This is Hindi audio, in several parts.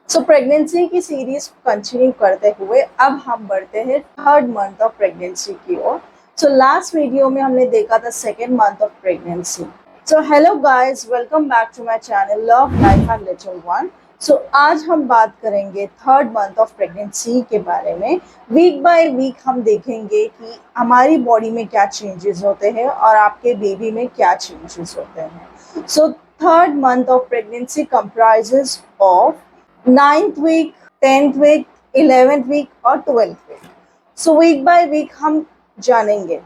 प्रेगनेंसी की सीरीज कंटिन्यू करते हुए अब हम बढ़ते हैं थर्ड मंथ ऑफ प्रेगनेंसी की ओर। लास्ट वीडियो में हमने देखा था second month of pregnancy. Hello guys, welcome back to my channel love life and little one. आज हम बात करेंगे थर्ड मंथ ऑफ प्रेगनेंसी के बारे में। वीक बाय वीक हम देखेंगे कि हमारी बॉडी में क्या चेंजेस होते हैं और आपके बेबी में क्या चेंजेस होते हैं। Third month of pregnancy comprises of 9th week, 10th week, 11th week और 12th week. Week by week हम जानेंगे।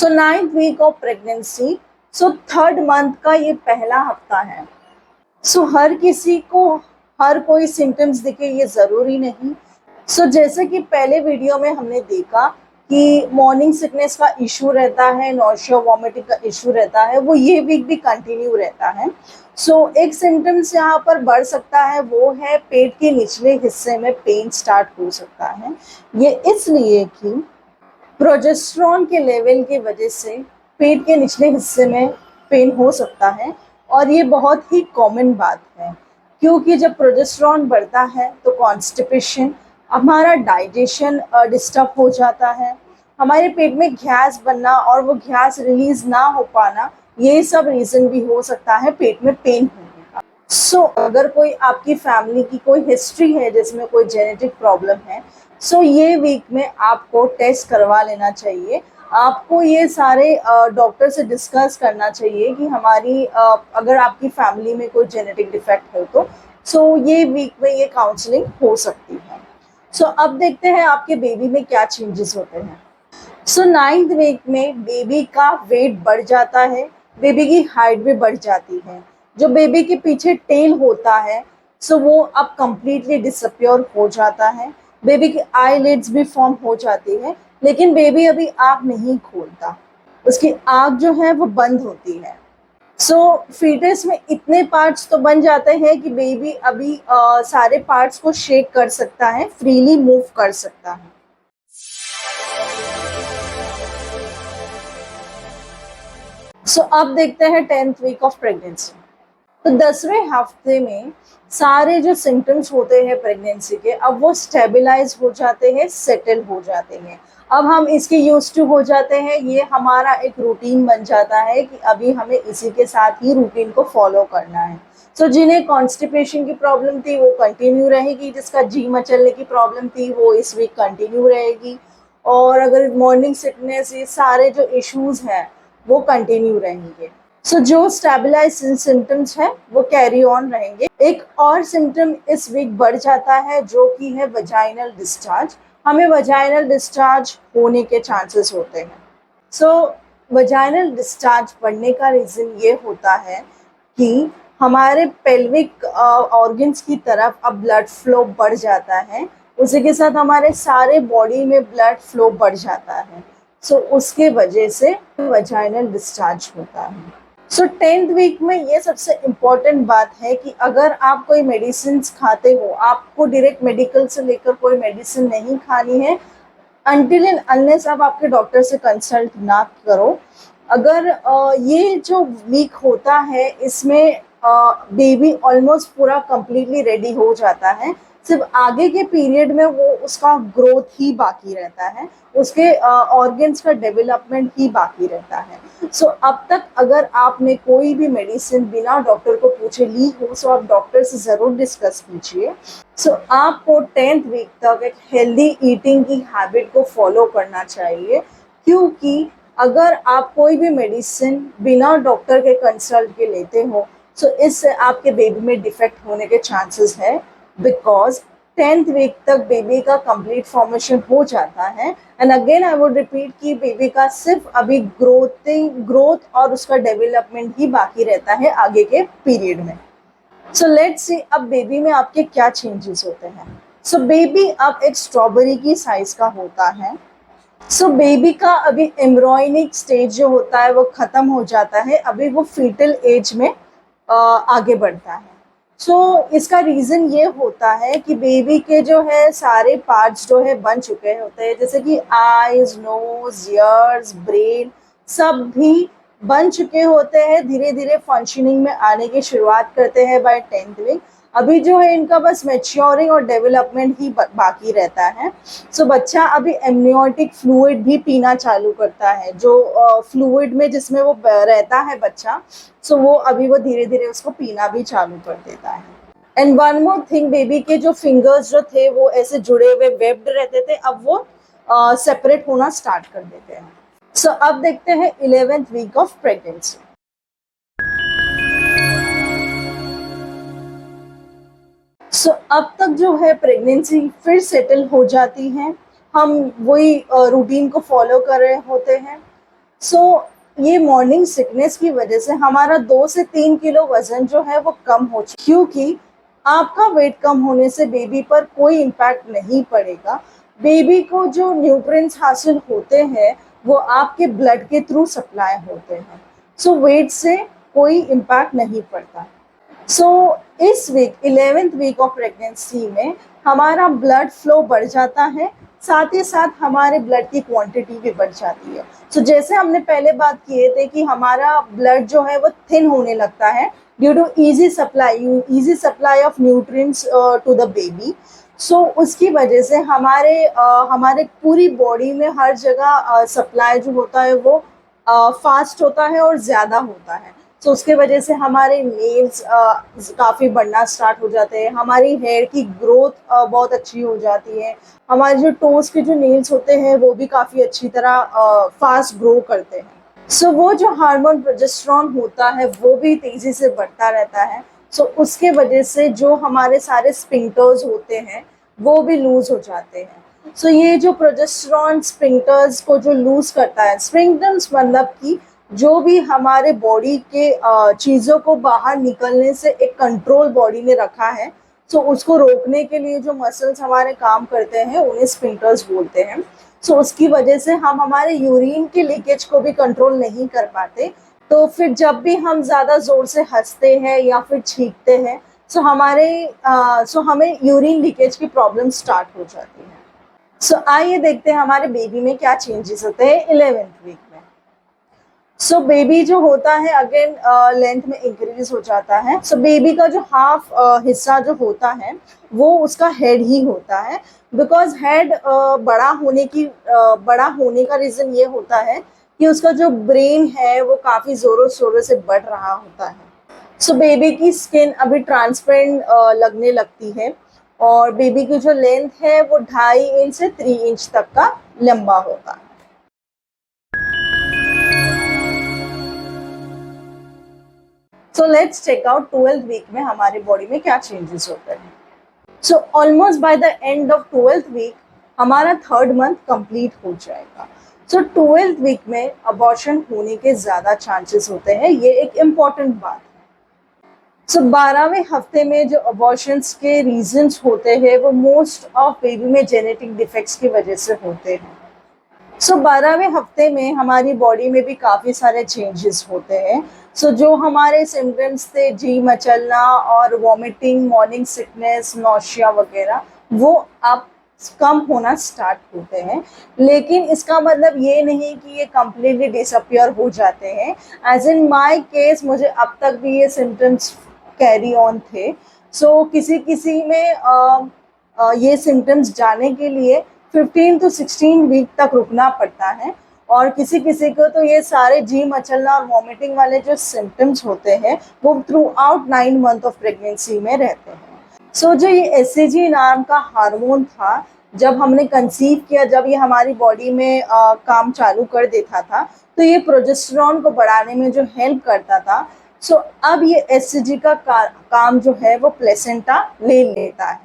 Ninth week of pregnancy, third month का ये पहला हफ्ता है। हर किसी को हर कोई सिम्टम्स दिखे ये ज़रूरी नहीं। जैसे कि पहले वीडियो में हमने देखा कि मॉर्निंग सिकनेस का इशू रहता है, नॉशिया वॉमिटिंग का इशू रहता है, वो ये वीक भी कंटिन्यू रहता है। एक सिम्टम्स यहाँ पर बढ़ सकता है, वो है पेट के निचले हिस्से में पेन स्टार्ट हो सकता है। ये इसलिए कि प्रोजेस्टेरॉन के लेवल की वजह से पेट के निचले हिस्से में पेन हो सकता है और ये बहुत ही कॉमन बात है, क्योंकि जब प्रोजेस्टेरॉन बढ़ता है तो कॉन्स्टिपेशन, हमारा डाइजेशन डिस्टर्ब हो जाता है, हमारे पेट में गैस बनना और वो गैस रिलीज ना हो पाना, ये सब रीज़न भी हो सकता है पेट में पेन होने का। अगर कोई आपकी फैमिली की कोई हिस्ट्री है जिसमें कोई जेनेटिक प्रॉब्लम है, ये वीक में आपको टेस्ट करवा लेना चाहिए। आपको ये सारे डॉक्टर से डिस्कस करना चाहिए कि हमारी अगर आपकी फैमिली में कोई जेनेटिक डिफेक्ट है तो ये वीक में ये काउंसलिंग हो सकती है। अब देखते हैं आपके बेबी में क्या चेंजेस होते हैं। नाइन्थ वीक में बेबी का वेट बढ़ जाता है, बेबी की हाइट भी बढ़ जाती है। जो बेबी के पीछे टेल होता है वो अब कम्प्लीटली डिसअपियर हो जाता है। बेबी की आईलिड्स भी फॉर्म हो जाती है, लेकिन बेबी अभी आँख नहीं खोलता, उसकी आँख जो है वो बंद होती है। फीटस में इतने पार्ट्स तो बन जाते हैं कि बेबी अभी सारे पार्ट्स को शेक कर सकता है, फ्रीली मूव कर सकता है। अब देखते हैं 10th वीक ऑफ प्रेगनेंसी। 10वें हफ्ते में सारे जो सिम्टम्स होते हैं प्रेगनेंसी के, अब वो स्टेबलाइज हो जाते हैं, सेटल हो जाते हैं। अब हम इसके यूज टू हो जाते हैं, ये हमारा एक रूटीन बन जाता है कि अभी हमें इसी के साथ ही रूटीन को फॉलो करना है। जिन्हें कॉन्स्टिपेशन की प्रॉब्लम थी वो कंटिन्यू रहेगी, जिसका जी मचलने की प्रॉब्लम थी वो इस वीक कंटिन्यू रहेगी, और अगर मॉर्निंग सिकनेस, ये सारे जो इश्यूज हैं वो कंटिन्यू रहेंगे। जो स्टेबलाइज सिम्टम्स है वो कैरी ऑन रहेंगे। एक और सिम्टम इस वीक बढ़ जाता है जो कि है वजाइनल डिस्चार्ज। हमें वजाइनल डिस्चार्ज होने के चांसेस होते हैं। वजाइनल डिस्चार्ज बढ़ने का रीज़न ये होता है कि हमारे पेल्विक ऑर्गन्स की तरफ अब ब्लड फ्लो बढ़ जाता है, उसी के साथ हमारे सारे बॉडी में ब्लड फ्लो बढ़ जाता है। उसके वजह से वजाइनल डिस्चार्ज होता है। 10th वीक में ये सबसे इम्पॉर्टेंट बात है कि अगर आप कोई मेडिसिन खाते हो, आपको डायरेक्ट मेडिकल से लेकर कोई मेडिसिन नहीं खानी है अनटिल एंड अनलेस आप आपके डॉक्टर से कंसल्ट ना करो। अगर ये जो वीक होता है इसमें बेबी ऑलमोस्ट पूरा कंप्लीटली रेडी हो जाता है, सिर्फ आगे के पीरियड में वो उसका ग्रोथ ही बाकी रहता है, उसके ऑर्गन्स का डेवलपमेंट ही बाकी रहता है। अब तक अगर आपने कोई भी मेडिसिन बिना डॉक्टर को पूछे ली हो आप डॉक्टर से ज़रूर डिस्कस कीजिए। आपको 10th वीक तक एक हेल्दी ईटिंग की हैबिट को फॉलो करना चाहिए, क्योंकि अगर आप कोई भी मेडिसिन बिना डॉक्टर के कंसल्ट के लेते हो इससे आपके बेबी में डिफेक्ट होने के चांसेस है, बिकॉज 10th वीक तक बेबी का कंप्लीट फॉर्मेशन हो जाता है। And again I would repeat कि बेबी का सिर्फ अभी ग्रोथ और उसका डेवलपमेंट ही बाकी रहता है आगे के पीरियड में। लेट्स सी अब बेबी में आपके क्या चेंजेस होते हैं। बेबी अब एक स्ट्रॉबेरी की साइज का होता है। बेबी का अभी एम्ब्रॉयनिक स्टेज जो होता है वो खत्म हो जाता है, अभी वो फीटल एज में आगे बढ़ता है। इसका रीज़न ये होता है कि बेबी के जो है सारे पार्ट्स जो है बन चुके होते हैं, जैसे कि आईज, नोज, ईयर्स, ब्रेन, सब भी बन चुके होते हैं, धीरे धीरे फंक्शनिंग में आने की शुरुआत करते हैं बाय 10th वीक। अभी जो है इनका बस मैच्योरिंग और डेवलपमेंट ही बाकी रहता है। सो बच्चा अभी एमनियोटिक फ्लूइड भी पीना चालू करता है, जो फ्लूइड में जिसमें वो रहता है बच्चा, सो वो अभी वो धीरे धीरे उसको पीना भी चालू कर देता है। And one more thing, baby के जो फिंगर्स जो थे वो ऐसे जुड़े हुए वेब्ड रहते थे, अब वो सेपरेट होना स्टार्ट कर देते हैं। सो अब देखते हैं 11th वीक ऑफ प्रेगनेंसी। सो अब तक जो है प्रेगनेंसी फिर सेटल हो जाती है, हम वही रूटीन को फॉलो कर रहे होते हैं। सो ये मॉर्निंग सिकनेस की वजह से हमारा 2 से 3 किलो वजन जो है वो कम हो चुका, क्योंकि आपका वेट कम होने से बेबी पर कोई इम्पैक्ट नहीं पड़ेगा। बेबी को जो न्यूट्रिएंट्स हासिल होते हैं वो आपके ब्लड के थ्रू सप्लाई होते हैं। सो वेट से कोई इम्पैक्ट नहीं पड़ता। सो इस week 11th week of pregnancy में हमारा ब्लड फ्लो बढ़ जाता है, साथ ही साथ हमारे ब्लड की क्वांटिटी भी बढ़ जाती है। सो जैसे हमने पहले बात किए थे कि हमारा ब्लड जो है वो थिन होने लगता है due to easy supply of nutrients to the baby. So उसकी वजह से हमारे पूरी बॉडी में हर जगह सप्लाई जो होता है वो फास्ट होता है और ज़्यादा होता है। सो उसके वजह से हमारे नेल्स काफ़ी बढ़ना स्टार्ट हो जाते हैं, हमारी हेयर की ग्रोथ बहुत अच्छी हो जाती है, हमारे जो टोज के जो नेल्स होते हैं वो भी काफ़ी अच्छी तरह फास्ट ग्रो करते हैं। सो वो जो हार्मोन प्रोजेस्टेरॉन होता है वो भी तेज़ी से बढ़ता रहता है। सो उसके वजह से जो हमारे सारे स्पिंक्टर्स होते हैं वो भी लूज हो जाते हैं। सो ये जो प्रोजेस्टेरॉन स्पिंक्टर्स को जो लूज करता है, स्पिंक्टर्स मतलब कि जो भी हमारे बॉडी के चीज़ों को बाहर निकलने से एक कंट्रोल बॉडी ने रखा है, सो उसको रोकने के लिए जो मसल्स हमारे काम करते हैं उन्हें स्पिंक्टर्स बोलते हैं। सो उसकी वजह से हम हमारे यूरिन के लीकेज को भी कंट्रोल नहीं कर पाते। तो फिर जब भी हम ज़्यादा ज़ोर से हंसते हैं या फिर छींकते हैं, सो हमें यूरिन लीकेज की प्रॉब्लम स्टार्ट हो जाती है। सो आइए देखते हैं हमारे बेबी में क्या चेंजेस होते हैं 11th वीक में। सो बेबी जो होता है अगेन लेंथ में इंक्रीज हो जाता है। सो बेबी का जो हाफ हिस्सा जो होता है वो उसका हेड ही होता है, बिकॉज हेड बड़ा होने का रीज़न ये होता है कि उसका जो ब्रेन है वो काफ़ी ज़ोरों शोरों से बढ़ रहा होता है। सो बेबी की स्किन अभी ट्रांसपेरेंट लगने लगती है और बेबी की जो लेंथ है वो 2.5 इंच से 3 इंच तक का लंबा होता है। So let's check out 12th week में हमारे बॉडी में क्या चेंजेस होते हैं। So almost by the end of 12th week हमारा 3rd मंथ कंप्लीट हो जाएगा। सो 12th वीक में अबॉर्शन होने के ज़्यादा चांसेस होते हैं, ये एक इम्पॉर्टेंट बात है। सो 12वें हफ्ते में जो अबॉर्शंस के रीजंस होते हैं वो मोस्ट ऑफ बेबी में जेनेटिक डिफेक्ट्स की वजह से होते हैं। सो 12वें हफ्ते में हमारी बॉडी में भी काफ़ी सारे चेंजेस होते हैं। सो जो हमारे सिम्टम्स थे, जी मचलना और वॉमिटिंग, मॉर्निंग सिकनेस, नौशिया वगैरह, वो अब कम होना स्टार्ट होते हैं। लेकिन इसका मतलब ये नहीं कि ये कम्प्लीटली डिसअपियर हो जाते हैं। एज इन माई केस मुझे अब तक भी ये सिम्टम्स कैरी ऑन थे। सो किसी किसी में ये सिम्टम्स जाने के लिए 15 to 16 वीक तक रुकना पड़ता है, और किसी किसी को तो ये सारे जी मचलना और वॉमिटिंग वाले जो सिम्टम्स होते हैं वो through out 9 month of pregnancy में रहते हैं। सो जो ये एससीजी नाम का हार्मोन था, जब हमने कंसीव किया, जब ये हमारी बॉडी में काम चालू कर देता था, तो ये प्रोजेस्टेरॉन को बढ़ाने में जो हेल्प करता था। सो अब ये एससीजी का काम जो है वो प्लेसेंटा ले लेता है।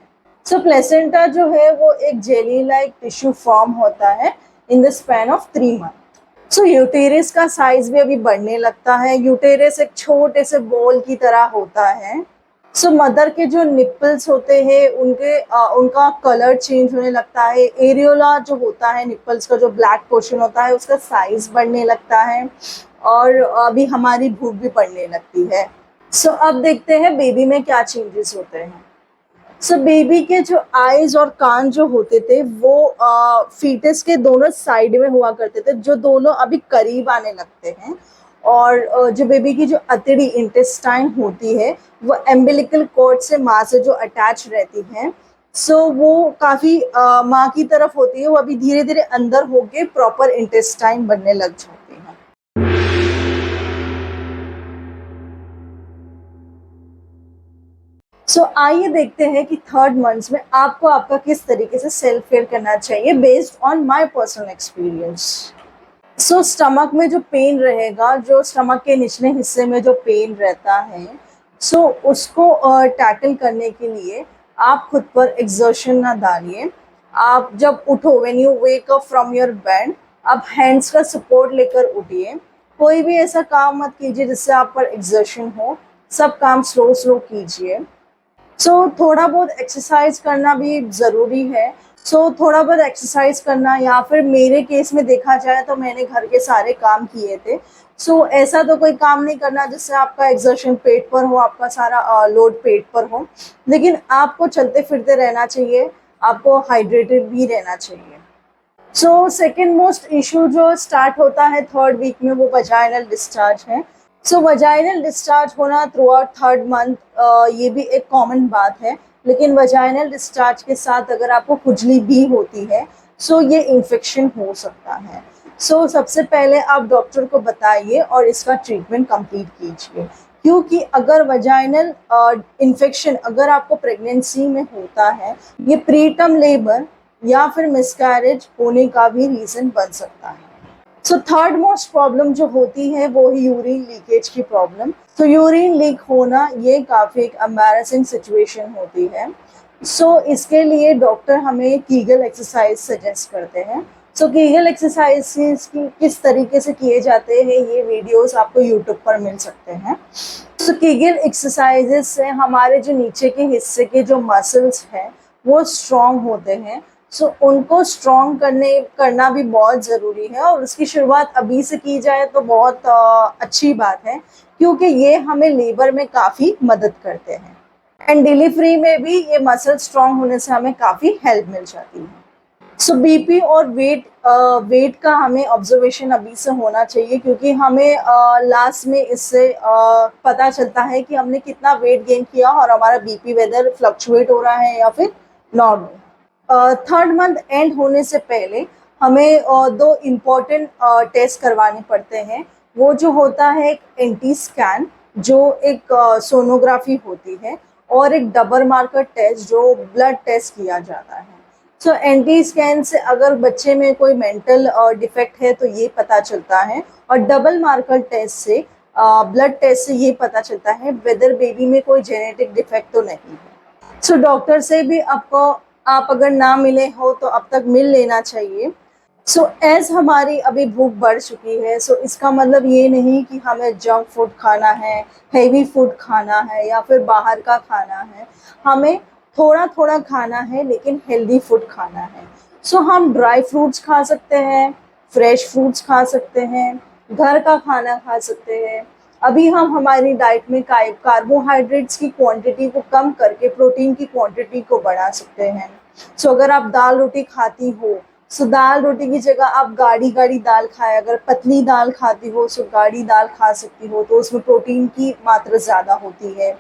सो प्लेसेंटा जो है वो एक जेली लाइक टिश्यू फॉर्म होता है in the span of 3 month. So uterus का साइज भी अभी बढ़ने लगता है। यूटेरस एक छोटे से बॉल की तरह होता है। सो मदर के जो निप्पल्स होते हैं उनका कलर चेंज होने लगता है। एरियोला जो होता है निप्पल्स का, जो ब्लैक पोर्शन होता है, उसका साइज बढ़ने लगता है, और अभी हमारी भूख भी बढ़ने लगती है। सो अब देखते हैं बेबी में क्या चेंजेस होते हैं। सो बेबी के जो आईज और कान जो होते थे वो फीटस के दोनों साइड में हुआ करते थे, जो दोनों अभी करीब आने लगते हैं, और जो बेबी की जो अतड़ी इंटेस्टाइन होती है वो एम्बिलिकल कॉर्ड से माँ से जो अटैच रहती है, सो वो काफ़ी माँ की तरफ होती है, वो अभी धीरे धीरे अंदर होके प्रॉपर इंटेस्टाइन बनने लग जाती है। आइए देखते हैं कि थर्ड मंथ में आपको आपका किस तरीके से सेल्फ केयर करना चाहिए based on my personal experience. Stomach में जो पेन रहेगा, जो स्टमक के निचले हिस्से में जो पेन रहता है, उसको टैकल करने के लिए आप खुद पर एक्सर्शन ना डालिए। आप जब उठो, when you wake up from your bed, आप हैंड्स का सपोर्ट लेकर उठिए। कोई भी ऐसा काम मत कीजिए जिससे आप पर एक्सर्शन हो, सब काम स्लो स्लो कीजिए। थोड़ा बहुत एक्सरसाइज करना भी ज़रूरी है। थोड़ा बहुत एक्सरसाइज करना, या फिर मेरे केस में देखा जाए तो मैंने घर के सारे काम किए थे। ऐसा तो कोई काम नहीं करना जिससे आपका एक्सर्शन पेट पर हो, आपका सारा लोड पेट पर हो, लेकिन आपको चलते फिरते रहना चाहिए, आपको हाइड्रेटेड भी रहना चाहिए। सेकेंड मोस्ट इशू जो स्टार्ट होता है थर्ड वीक में, वो वजाइनल डिस्चार्ज है। वजाइनल डिस्चार्ज होना थ्रू आउट थर्ड मंथ, ये भी एक कॉमन बात है, लेकिन वजाइनल डिस्चार्ज के साथ अगर आपको खुजली भी होती है, ये इन्फेक्शन हो सकता है। सबसे पहले आप डॉक्टर को बताइए और इसका ट्रीटमेंट कंप्लीट कीजिए, क्योंकि अगर वजाइनल इन्फेक्शन अगर आपको प्रेगनेंसी में होता है, ये प्रीटर्म लेबर या फिर मिसकैरेज होने का भी रीज़न बन सकता है। थर्ड मोस्ट प्रॉब्लम जो होती है वो है यूरिन लीकेज की प्रॉब्लम। यूरिन लीक होना ये काफ़ी एक एम्बैरेसिंग सिचुएशन होती है। इसके लिए डॉक्टर हमें कीगल एक्सरसाइज सजेस्ट करते हैं। कीगल एक्सरसाइज किस तरीके से किए जाते हैं, ये वीडियोस आपको यूट्यूब पर मिल सकते हैं। कीगल एक्सरसाइजेस से हमारे जो नीचे के हिस्से के जो मसल्स हैं वो स्ट्रॉन्ग होते हैं। उनको स्ट्रॉन्ग करना भी बहुत ज़रूरी है, और उसकी शुरुआत अभी से की जाए तो बहुत अच्छी बात है, क्योंकि ये हमें लेबर में काफ़ी मदद करते हैं, एंड डिलीवरी में भी ये मसल स्ट्रॉन्ग होने से हमें काफ़ी हेल्प मिल जाती है। बीपी और वेट का हमें ऑब्जर्वेशन अभी से होना चाहिए, क्योंकि हमें लास्ट में इससे पता चलता है कि हमने कितना वेट गेन किया और हमारा बीपी वेदर फ्लक्चुएट हो रहा है या फिर नॉर्मल। थर्ड मंथ एंड होने से पहले हमें दो इम्पॉर्टेंट टेस्ट करवाने पड़ते हैं। वो जो होता है एक एंटी स्कैन, जो एक सोनोग्राफी होती है, और एक डबल मार्कर टेस्ट जो ब्लड टेस्ट किया जाता है। एंटी स्कैन से अगर बच्चे में कोई मेंटल डिफेक्ट है तो ये पता चलता है, और डबल मार्कर टेस्ट से ब्लड टेस्ट से ये पता चलता है वेदर बेबी में कोई जेनेटिक डिफेक्ट तो नहीं है। डॉक्टर से भी आप अगर ना मिले हो तो अब तक मिल लेना चाहिए। एज हमारी अभी भूख बढ़ चुकी है, इसका मतलब ये नहीं कि हमें जंक फूड खाना है, हेवी फूड खाना है या फिर बाहर का खाना है। हमें थोड़ा थोड़ा खाना है, लेकिन हेल्दी फूड खाना है। हम ड्राई फ्रूट्स खा सकते हैं, फ्रेश फ्रूट्स खा सकते हैं, घर का खाना खा सकते हैं। अभी हम हमारी डाइट में कार्बोहाइड्रेट्स की क्वांटिटी को कम करके प्रोटीन की क्वांटिटी को बढ़ा सकते हैं। अगर आप दाल रोटी खाती हो, दाल रोटी की जगह आप गाढ़ी गाढ़ी दाल खाएं। अगर पतली दाल खाती हो गाढ़ी दाल खा सकती हो, तो उसमें प्रोटीन की मात्रा ज़्यादा होती है।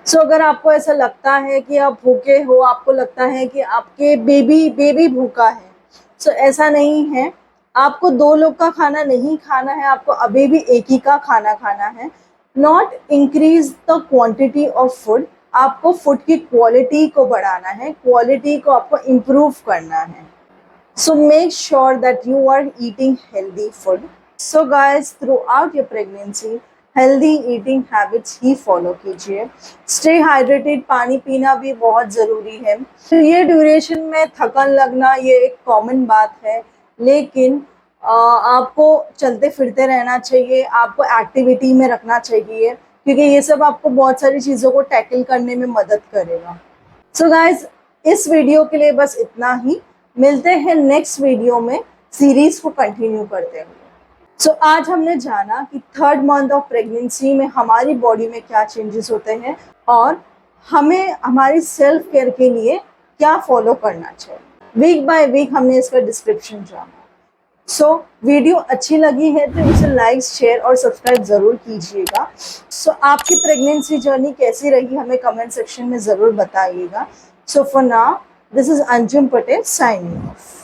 अगर आपको ऐसा लगता है कि आप भूखे हो, आपको लगता है कि आपके बेबी भूखा है, ऐसा नहीं है। आपको दो लोग का खाना नहीं खाना है, आपको अभी भी एक ही का खाना खाना है। Not increase the quantity of food, आपको फूड की क्वालिटी को बढ़ाना है, क्वालिटी को आपको इम्प्रूव करना है। Make sure that you are eating healthy food. Guys, throughout your pregnancy healthy eating habits ही फॉलो कीजिए। स्टे हाइड्रेटेड, पानी पीना भी बहुत ज़रूरी है। ये ड्यूरेशन में थकन लगना ये एक कॉमन बात है, लेकिन आपको चलते फिरते रहना चाहिए, आपको एक्टिविटी में रखना चाहिए, क्योंकि ये सब आपको बहुत सारी चीज़ों को टैकल करने में मदद करेगा। गाइज, इस वीडियो के लिए बस इतना ही। मिलते हैं नेक्स्ट वीडियो में, सीरीज को कंटिन्यू करते हुए। आज हमने जाना कि थर्ड मंथ ऑफ प्रेगनेंसी में हमारी बॉडी में क्या चेंजेस होते हैं, और हमें हमारी सेल्फ केयर के लिए क्या फॉलो करना चाहिए। वीक बाय वीक हमने इसका डिस्क्रिप्शन जाना। सो वीडियो अच्छी लगी है तो इसे लाइक, शेयर और सब्सक्राइब ज़रूर कीजिएगा। सो आपकी प्रेगनेंसी जर्नी कैसी रही हमें कमेंट सेक्शन में ज़रूर बताइएगा। So for now this is Anjum Patel signing off.